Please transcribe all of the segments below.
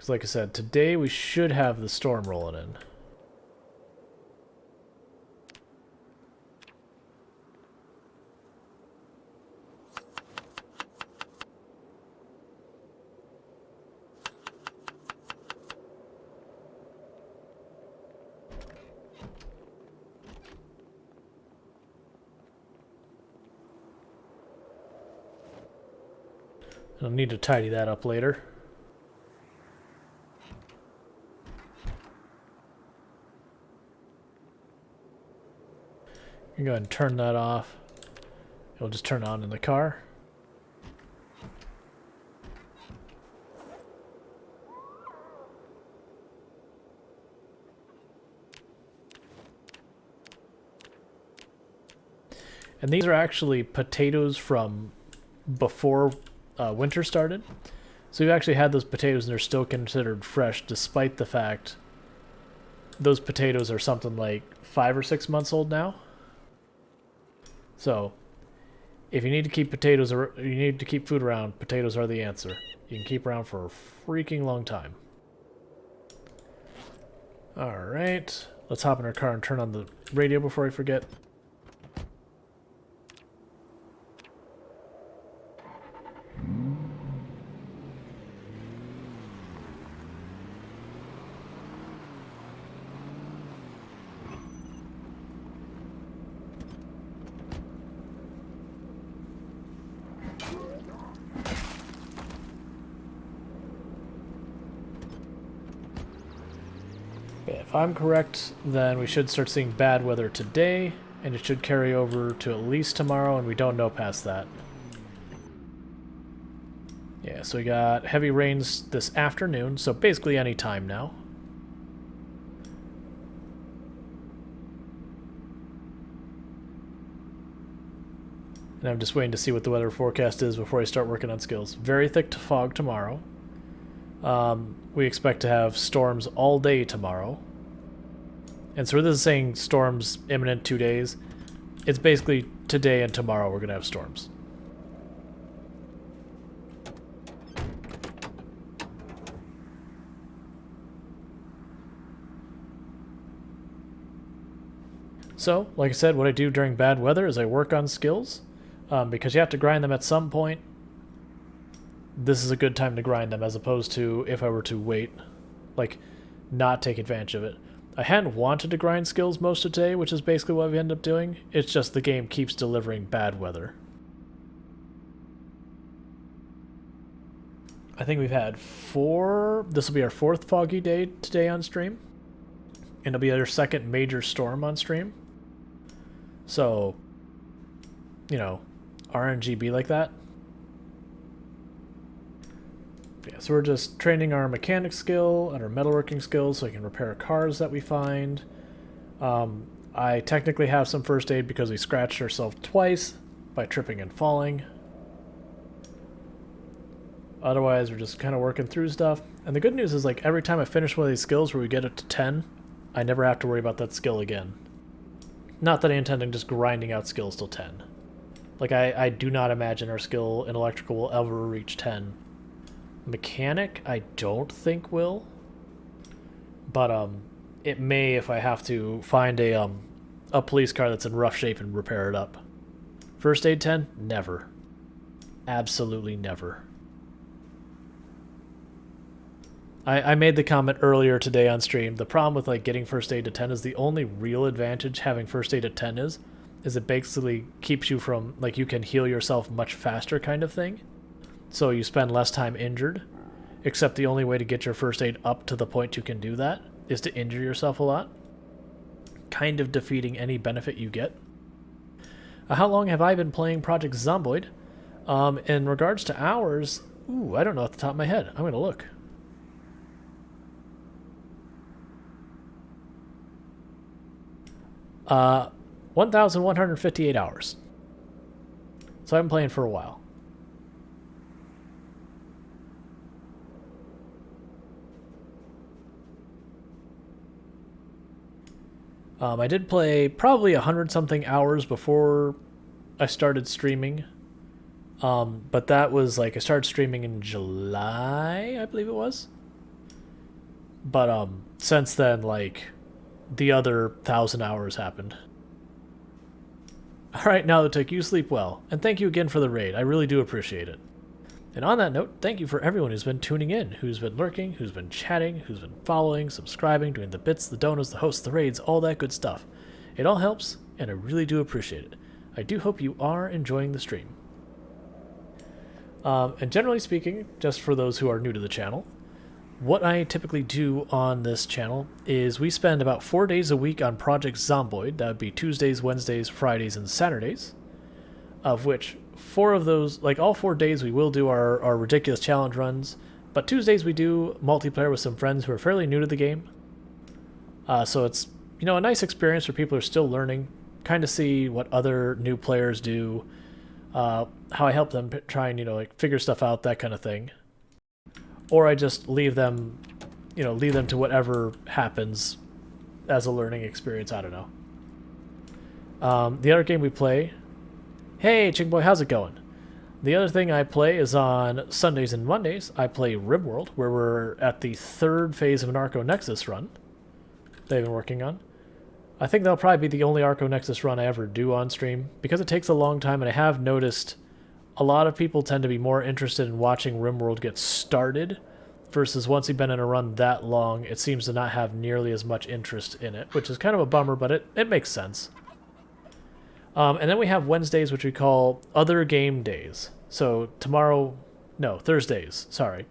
Because like I said, today we should have the storm rolling in. I'll need to tidy that up later. You can go ahead and turn that off. It'll just turn on in the car. And these are actually potatoes from before winter started. So we've actually had those potatoes and they're still considered fresh despite the fact those potatoes are something like 5 or 6 months old now. So if you need to keep potatoes, or you need to keep food around, potatoes are the answer. You can keep around for a freaking long time. Alright, let's hop in our car and turn on the radio before I forget. If I'm correct, then we should start seeing bad weather today, and it should carry over to at least tomorrow, and we don't know past that. Yeah, so we got heavy rains this afternoon, so basically any time now. And I'm just waiting to see what the weather forecast is before I start working on skills. Very thick fog tomorrow. We expect to have storms all day tomorrow. And so this is saying storms imminent 2 days. It's basically today and tomorrow we're going to have storms. So, like I said, what I do during bad weather is I work on skills. Because you have to grind them at some point. This is a good time to grind them as opposed to if I were to wait, like not take advantage of it. I hadn't wanted to grind skills most of today, which is basically what we end up doing. It's just the game keeps delivering bad weather. I think we've had 4, this will be our 4th foggy day today on stream. And it'll be our 2nd major storm on stream. So, you know, RNG be like that. Yeah, so we're just training our mechanic skill and our metalworking skills so we can repair cars that we find. I technically have some first aid because we scratched ourselves twice by tripping and falling. Otherwise, we're just kind of working through stuff. And the good news is, like, every time I finish one of these skills where we get it to 10, I never have to worry about that skill again. Not that I intend on just grinding out skills till 10. Like, I do not imagine our skill in electrical will ever reach 10. Mechanic, I don't think will. But, it may if I have to find a police car that's in rough shape and repair it up. First aid 10? Never. Absolutely never. I made the comment earlier today on stream. The problem with, like, getting first aid to 10 is the only real advantage having first aid at 10 is it basically keeps you from, like, you can heal yourself much faster kind of thing. So you spend less time injured, except the only way to get your first aid up to the point you can do that is to injure yourself a lot, kind of defeating any benefit you get. How long have I been playing Project Zomboid? In regards to hours, ooh, I don't know at the top of my head. I'm going to look. 1,158 hours. So I've been playing for a while. I did play probably 100-something hours before I started streaming. But that was like, I started streaming in July, I believe it was. But since then, like, the other 1,000 hours happened. Alright, now Nautick, you sleep well, and thank you again for the raid. I really do appreciate it. And on that note, thank you for everyone who's been tuning in, who's been lurking, who's been chatting, who's been following, subscribing, doing the bits, the donuts, the hosts, the raids, all that good stuff. It all helps, and I really do appreciate it. I do hope you are enjoying the stream. And generally speaking, just for those who are new to the channel, what I typically do on this channel is we spend about 4 days a week on Project Zomboid. That would be Tuesdays, Wednesdays, Fridays, and Saturdays. Of which 4 of those, like all 4 days, we will do our ridiculous challenge runs. But Tuesdays we do multiplayer with some friends who are fairly new to the game. So it's, you know, a nice experience for people who are still learning. Kind of see what other new players do. How I help them try and, you know, like figure stuff out, that kind of thing. Or I just leave them, you know, leave them to whatever happens as a learning experience. I don't know. The other game we play... Hey, Ching Boy, how's it going? The other thing I play is on Sundays and Mondays. I play RimWorld, where we're at the 3rd phase of an Arco Nexus run they've been working on. I think that'll probably be the only Arco Nexus run I ever do on stream, because it takes a long time, and I have noticed a lot of people tend to be more interested in watching RimWorld get started, versus once you've been in a run that long, it seems to not have nearly as much interest in it, which is kind of a bummer, but it makes sense. And then we have Wednesdays, which we call Other Game Days. So Thursdays, sorry.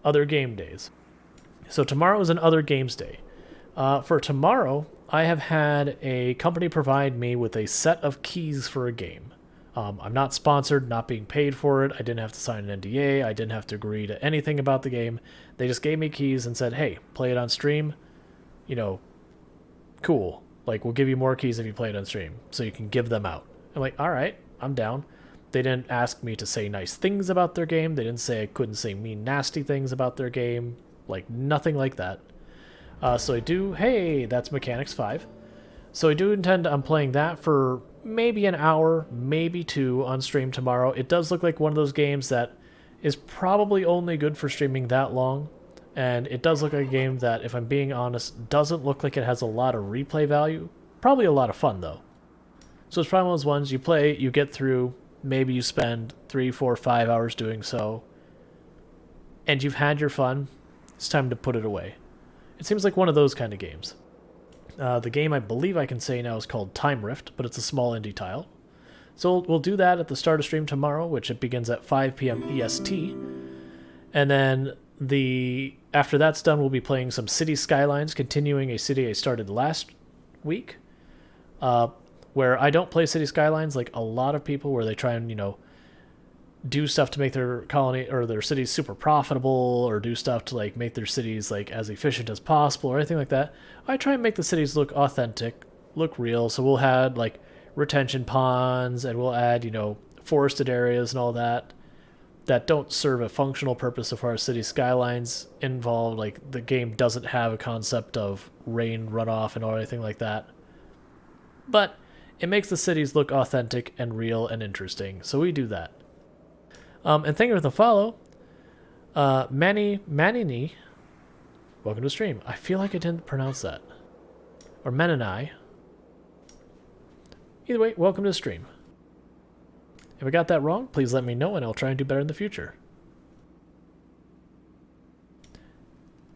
Other Game Days. So tomorrow is an Other Games Day. For tomorrow, I have had a company provide me with a set of keys for a game. I'm not sponsored, not being paid for it. I didn't have to sign an NDA. I didn't have to agree to anything about the game. They just gave me keys and said, hey, play it on stream. You know, cool. Like, we'll give you more keys if you play it on stream, so you can give them out. I'm like, all right, I'm down. They didn't ask me to say nice things about their game. They didn't say I couldn't say mean, nasty things about their game. Like, nothing like that. So I do, hey, that's Mechanics 5. So I do intend on playing that for maybe an hour, maybe 2 on stream tomorrow. It does look like one of those games that is probably only good for streaming that long. And it does look like a game that, if I'm being honest, doesn't look like it has a lot of replay value. Probably a lot of fun, though. So it's probably one of those ones you play, you get through, maybe you spend 3, 4, 5 hours doing so, and you've had your fun. It's time to put it away. It seems like one of those kind of games. The game I believe I can say now is called Time Rift, but it's a small indie tile. So we'll do that at the start of stream tomorrow, which it begins at 5 p.m. EST. And then after that's done, we'll be playing some City Skylines, continuing a city I started last week, where I don't play City Skylines like a lot of people, where they try and, you know, do stuff to make their colony or their cities super profitable, or do stuff to like make their cities like as efficient as possible, or anything like that. I try and make the cities look authentic, look real. So we'll add like retention ponds, and we'll add, you know, forested areas and all that don't serve a functional purpose so far as city skylines involved. Like, the game doesn't have a concept of rain runoff and anything like that. But it makes the cities look authentic and real and interesting, so we do that. And thank you for the follow. Manini, welcome to the stream. I feel like I didn't pronounce that. Or Menini. Either way, welcome to the stream. If I got that wrong, please let me know and I'll try and do better in the future.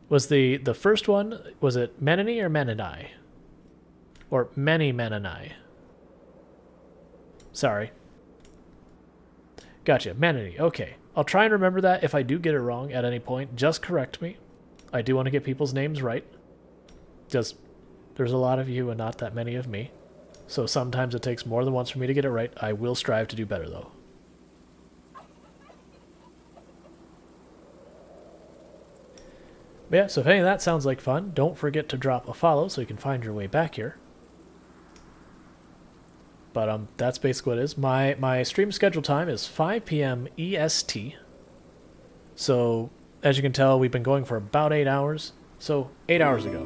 Was the first one, was it Menini or Menini? Or Menini? Sorry. Gotcha, Menini. Okay. I'll try and remember that. If I do get it wrong at any point, just correct me. I do want to get people's names right. Just, there's a lot of you and not that many of me. So sometimes it takes more than once for me to get it right. I will strive to do better, though. But yeah, so if any of that sounds like fun, don't forget to drop a follow so you can find your way back here. But that's basically what it is. My stream schedule time is 5 p.m. EST. So, as you can tell, we've been going for about 8 hours. So, 8 hours ago.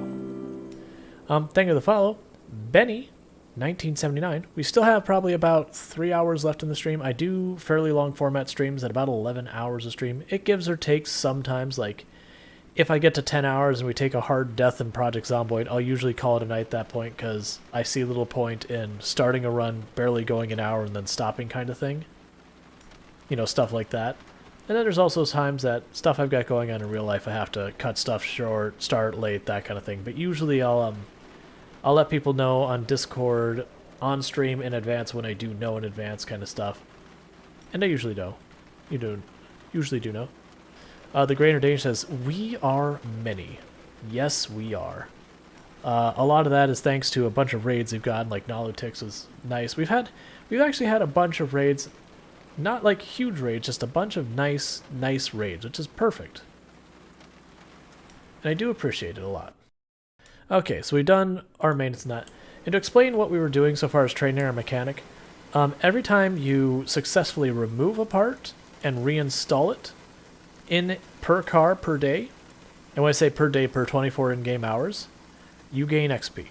Thank you for the follow. Benny, 1979. We still have probably about 3 hours left in the stream. I do fairly long format streams at about 11 hours a stream. It gives or takes sometimes like if I get to 10 hours and we take a hard death in Project Zomboid, I'll usually call it a night at that point because I see a little point in starting a run, barely going an hour, and then stopping kind of thing. You know, stuff like that. And then there's also times that stuff I've got going on in real life, I have to cut stuff short, start late, that kind of thing. But usually I'll let people know on Discord, on stream in advance when I do know in advance kind of stuff. And I usually know. Usually do know. The Greater Danger says, we are many. Yes, we are. A lot of that is thanks to a bunch of raids we've gotten, like Nalutix was nice. We've actually had a bunch of raids, not like huge raids, just a bunch of nice raids, which is perfect. And I do appreciate it a lot. Okay, so we've done our maintenance and that. And to explain what we were doing so far as training our mechanic, every time you successfully remove a part and reinstall it, in per car per day, and when I say per day, per 24 in-game hours, you gain XP.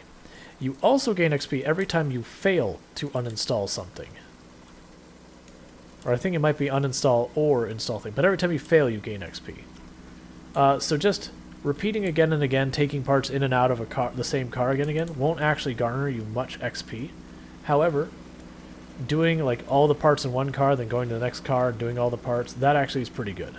You also gain XP every time you fail to uninstall something. Or I think it might be uninstall or install thing, but every time you fail, you gain XP. So just repeating again and again, taking parts in and out of the same car again and again, won't actually garner you much XP. However, doing like all the parts in one car, then going to the next car and doing all the parts, that actually is pretty good.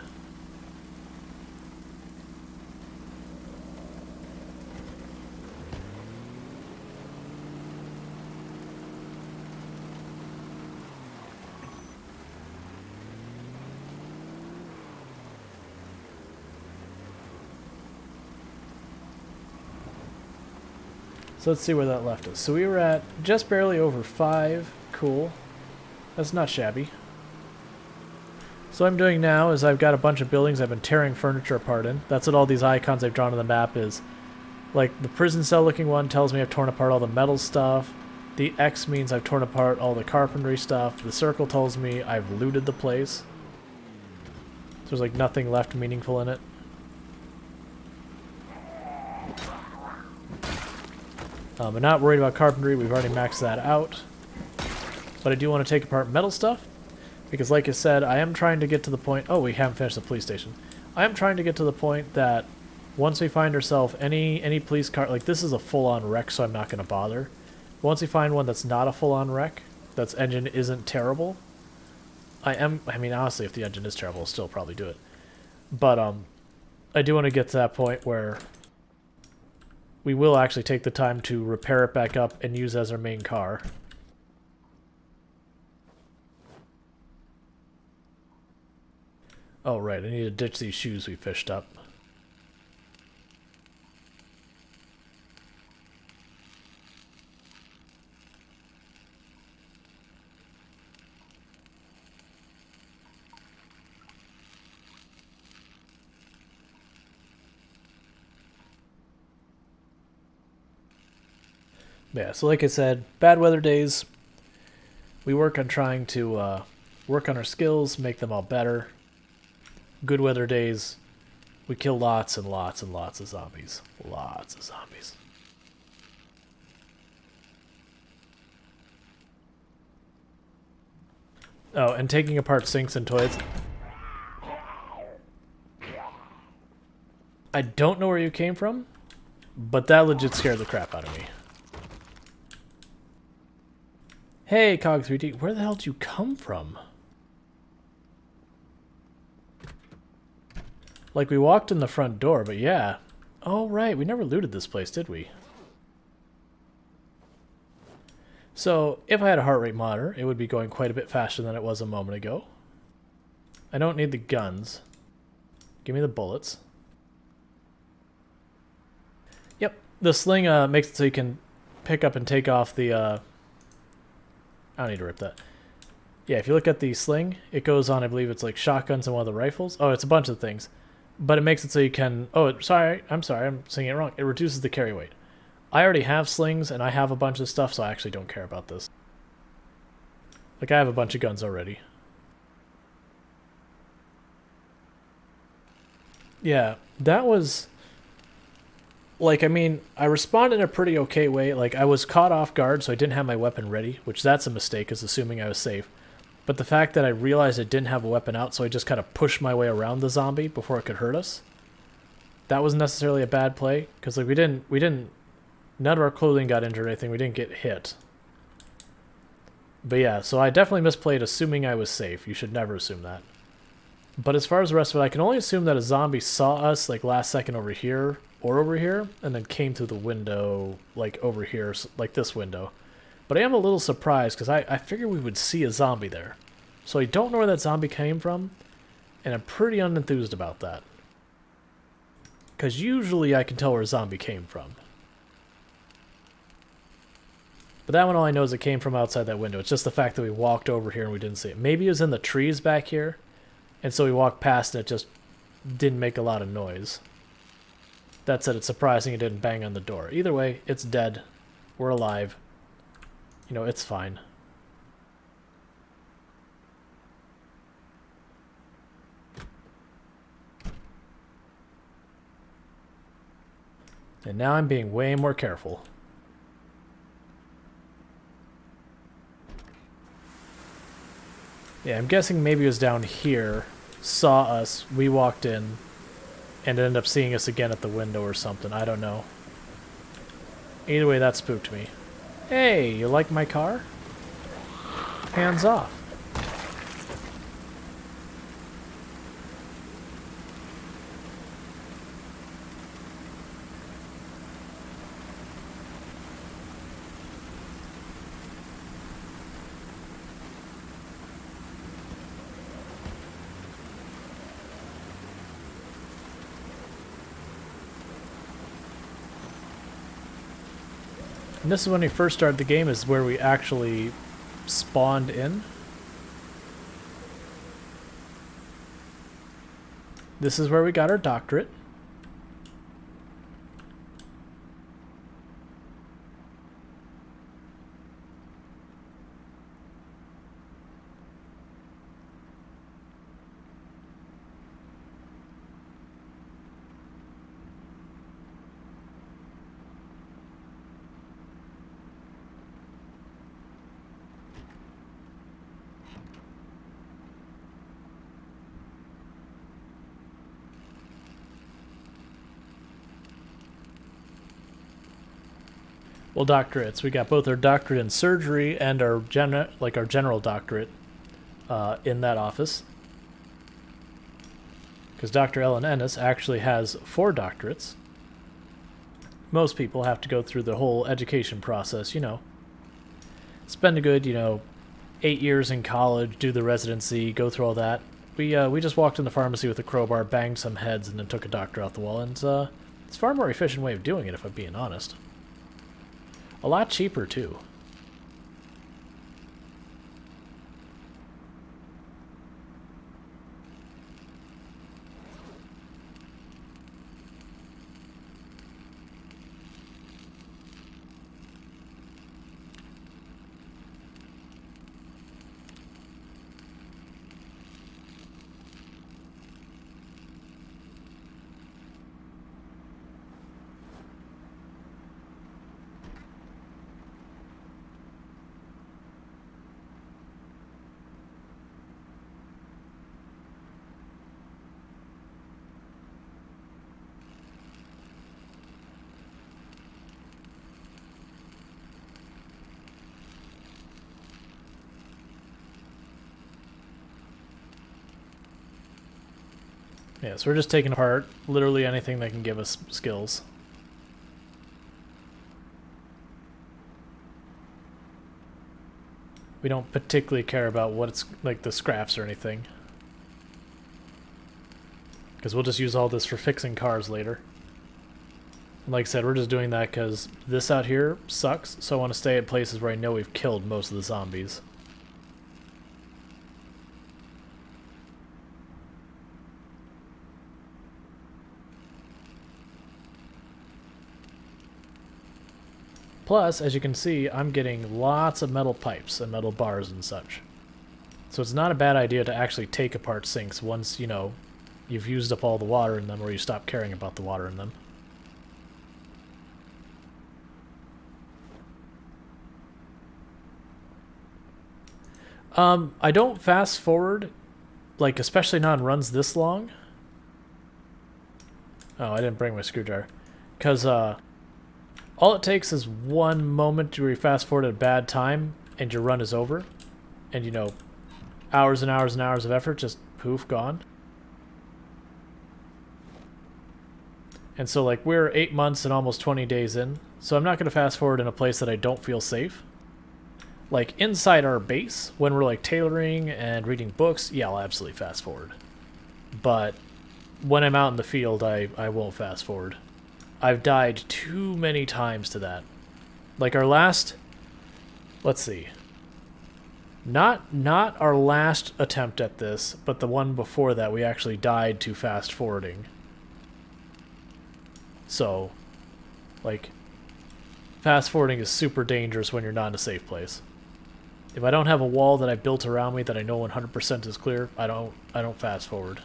So let's see where that left us. So we were at just barely over 5. Cool. That's not shabby. So what I'm doing now is I've got a bunch of buildings I've been tearing furniture apart in. That's what all these icons I've drawn on the map is. Like the prison cell looking one tells me I've torn apart all the metal stuff. The X means I've torn apart all the carpentry stuff. The circle tells me I've looted the place. So there's like nothing left meaningful in it. I'm not worried about carpentry, we've already maxed that out. But I do want to take apart metal stuff, because like I said, I am trying to get to the point... Oh, we haven't finished the police station. I am trying to get to the point that once we find ourselves any police car... Like, this is a full-on wreck, so I'm not going to bother. Once we find one that's not a full-on wreck, that's engine isn't terrible, I mean, honestly, if the engine is terrible, I'll still probably do it. But, I do want to get to that point where we will actually take the time to repair it back up and use as our main car. Oh, right, I need to ditch these shoes we fished up. Yeah, so like I said, bad weather days, we work on trying to work on our skills, make them all better. Good weather days, we kill lots and lots and lots of zombies. Lots of zombies. Oh, and taking apart sinks and toilets. I don't know where you came from, but that legit scared the crap out of me. Hey, Cog3D, where the hell did you come from? Like, we walked in the front door, but yeah. Oh, right, we never looted this place, did we? So, if I had a heart rate monitor, it would be going quite a bit faster than it was a moment ago. I don't need the guns. Give me the bullets. Yep, the sling makes it so you can pick up and take off the... I don't need to rip that. Yeah, if you look at the sling, it goes on, I believe it's like shotguns and one of the rifles. Oh, it's a bunch of things. But it makes it so you can... Oh, sorry, I'm saying it wrong. It reduces the carry weight. I already have slings, and I have a bunch of stuff, so I actually don't care about this. Like, I have a bunch of guns already. Yeah, that was... Like, I mean, I responded in a pretty okay way. Like, I was caught off guard, so I didn't have my weapon ready, which that's a mistake, is assuming I was safe. But the fact that I realized I didn't have a weapon out, so I just kind of pushed my way around the zombie before it could hurt us. that wasn't necessarily a bad play, because like we didn't none of our clothing got injured or anything. We didn't get hit. But yeah, so I definitely misplayed assuming I was safe. You should never assume that. But as far as the rest of it, I can only assume that a zombie saw us like last second over here or over here, and then came through the window like over here, like this window. But I am a little surprised because I figured we would see a zombie there. So I don't know where that zombie came from, and I'm pretty unenthused about that. Because usually I can tell where a zombie came from. But that one, all I know is it came from outside that window. It's just the fact that we walked over here and we didn't see it. Maybe it was in the trees back here, and so we walked past and it just didn't make a lot of noise. That said, it's surprising it didn't bang on the door. Either way, it's dead. We're alive. You know, it's fine. And now I'm being way more careful. Yeah, I'm guessing maybe it was down here, saw us, we walked in, and ended up seeing us again at the window or something. I don't know. Either way, that spooked me. Hey, you like my car? Hands off. And this is when we first started the game, is where we actually spawned in. This is where we got our doctorate. Well, doctorates. We got both our doctorate in surgery and our general doctorate in that office. Because Dr. Ellen Ennis actually has 4 doctorates. Most people have to go through the whole education process, you know. Spend a good, 8 years in college, do the residency, go through all that. We just walked in the pharmacy with a crowbar, banged some heads, and then took a doctor out the wall. And it's a far more efficient way of doing it, if I'm being honest. A lot cheaper, too. Yeah, so we're just taking apart literally anything that can give us skills. We don't particularly care about what it's like the scraps or anything. Because we'll just use all this for fixing cars later. And like I said, we're just doing that because this out here sucks, so I want to stay at places where I know we've killed most of the zombies. Plus, as you can see, I'm getting lots of metal pipes and metal bars and such. So it's not a bad idea to actually take apart sinks once, you've used up all the water in them or you stop caring about the water in them. I don't fast forward, like especially not in runs this long. Oh, I didn't bring my screwdriver. Because all it takes is one moment where you fast forward at a bad time and your run is over. And, you know, hours and hours and hours of effort just poof, gone. And so, like, we're 8 months and almost 20 days in, so I'm not going to fast forward in a place that I don't feel safe. Like, inside our base, when we're, like, tailoring and reading books, yeah, I'll absolutely fast forward. But when I'm out in the field, I won't fast forward. I've died too many times to that. Like, our last... Let's see. Not our last attempt at this, but the one before that, we actually died to fast forwarding. So, like, fast forwarding is super dangerous when you're not in a safe place. If I don't have a wall that I built around me that I know 100% is clear, I don't fast forward.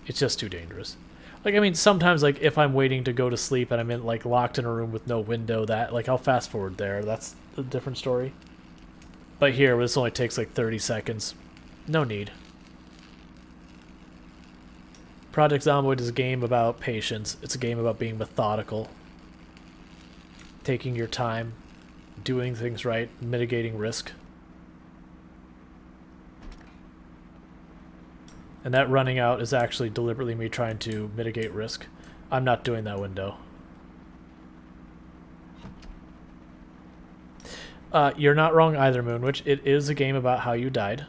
It's just too dangerous. Like, I mean, sometimes, like, if I'm waiting to go to sleep and I'm in, like, locked in a room with no window, that, like, I'll fast forward there. That's a different story. But here, this only takes, like, 30 seconds. No need. Project Zomboid is a game about patience. It's a game about being methodical. Taking your time. Doing things right. Mitigating risk. And that running out is actually deliberately me trying to mitigate risk. I'm not doing that window. You're not wrong either, Moonwitch. It is a game about how you died.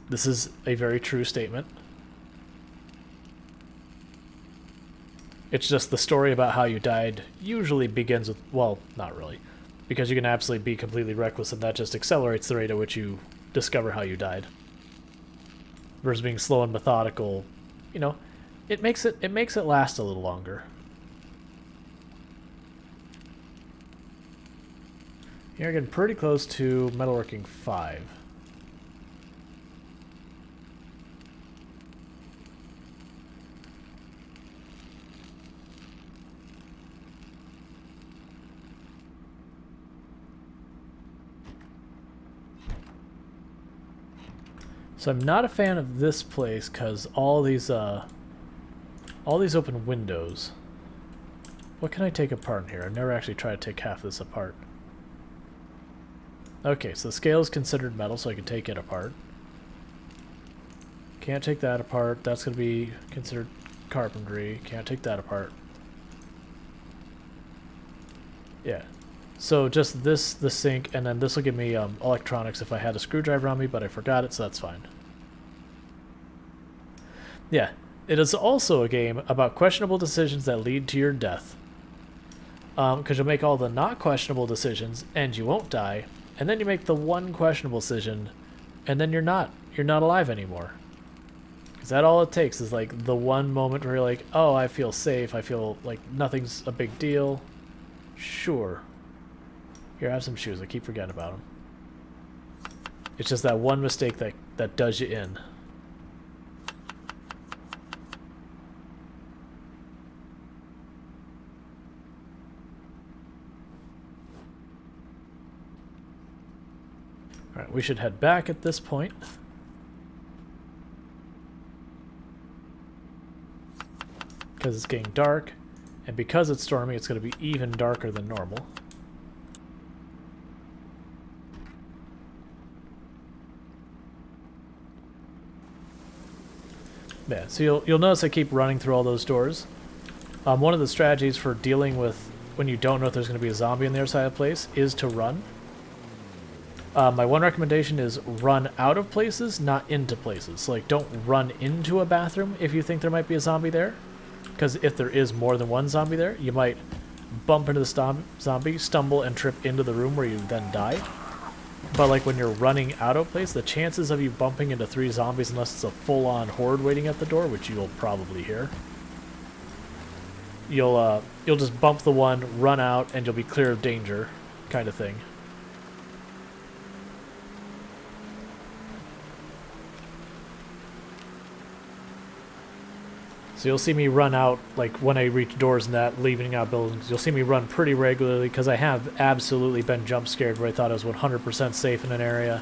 This is a very true statement. It's just the story about how you died usually begins with, well, not really. Because you can absolutely be completely reckless and that just accelerates the rate at which you discover how you died. Versus being slow and methodical, you know, it makes it last a little longer. You're getting pretty close to Metalworking 5. So I'm not a fan of this place because all these open windows. What can I take apart in here? I've never actually tried to take half this apart. Okay, so the scale is considered metal, so I can take it apart. Can't take that apart. That's going to be considered carpentry. Can't take that apart. Yeah. So just the sink, and then this will give me electronics if I had a screwdriver on me, but I forgot it, so that's fine. Yeah. It is also a game about questionable decisions that lead to your death. Because you'll make all the not questionable decisions, and you won't die, and then you make the one questionable decision, and then you're not alive anymore. Because that all it takes is like the one moment where you're like, oh, I feel safe, I feel like nothing's a big deal. Sure. Here, I have some shoes, I keep forgetting about them. It's just that one mistake that does you in. Alright, we should head back at this point. Because it's getting dark, and because it's stormy, it's going to be even darker than normal. Yeah, so you'll notice I keep running through all those doors. One of the strategies for dealing with when you don't know if there's going to be a zombie on the other side of the place is to run. My one recommendation is run out of places, not into places. So, like, don't run into a bathroom if you think there might be a zombie there. Because if there is more than one zombie there, you might bump into the zombie, stumble, and trip into the room where you then die. But, like, when you're running out of place, the chances of you bumping into 3 zombies, unless it's a full-on horde waiting at the door, which you'll probably hear, you'll just bump the one, run out, and you'll be clear of danger, kind of thing. So you'll see me run out, like, when I reach doors and that, leaving out buildings. You'll see me run pretty regularly, because I have absolutely been jump scared where I thought I was 100% safe in an area.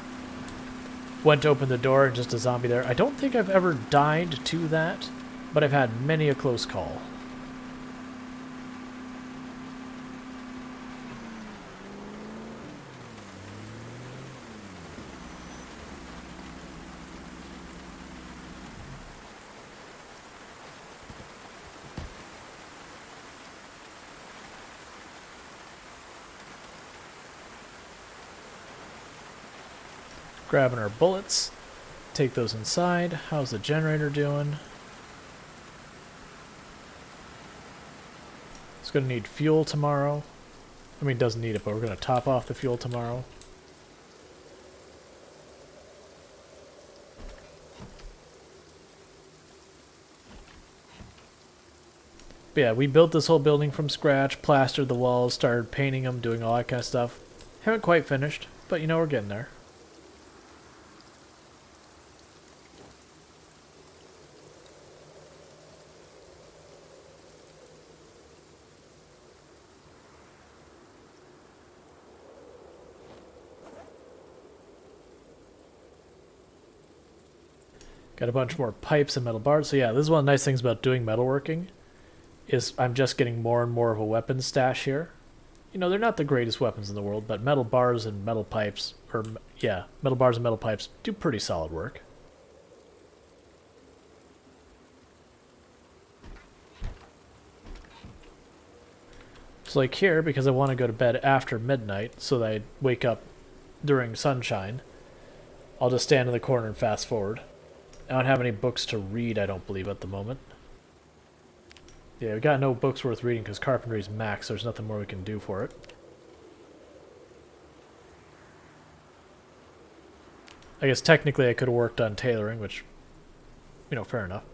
Went to open the door, and just a zombie there. I don't think I've ever died to that, but I've had many a close call. Grabbing our bullets. Take those inside. How's the generator doing? It's going to need fuel tomorrow. I mean, it doesn't need it, but we're going to top off the fuel tomorrow. But yeah, we built this whole building from scratch, plastered the walls, started painting them, doing all that kind of stuff. Haven't quite finished, but you know, we're getting there. Got a bunch more pipes and metal bars. So yeah, this is one of the nice things about doing metalworking, is I'm just getting more and more of a weapons stash here. You know, they're not the greatest weapons in the world, but metal bars and metal pipes, or yeah, metal bars and metal pipes do pretty solid work. So like here, because I want to go to bed after midnight so that I wake up during sunshine, I'll just stand in the corner and fast forward. I don't have any books to read, I don't believe, at the moment. Yeah, we got no books worth reading because carpentry's max. There's nothing more we can do for it. I guess technically I could have worked on tailoring, which, you know, fair enough.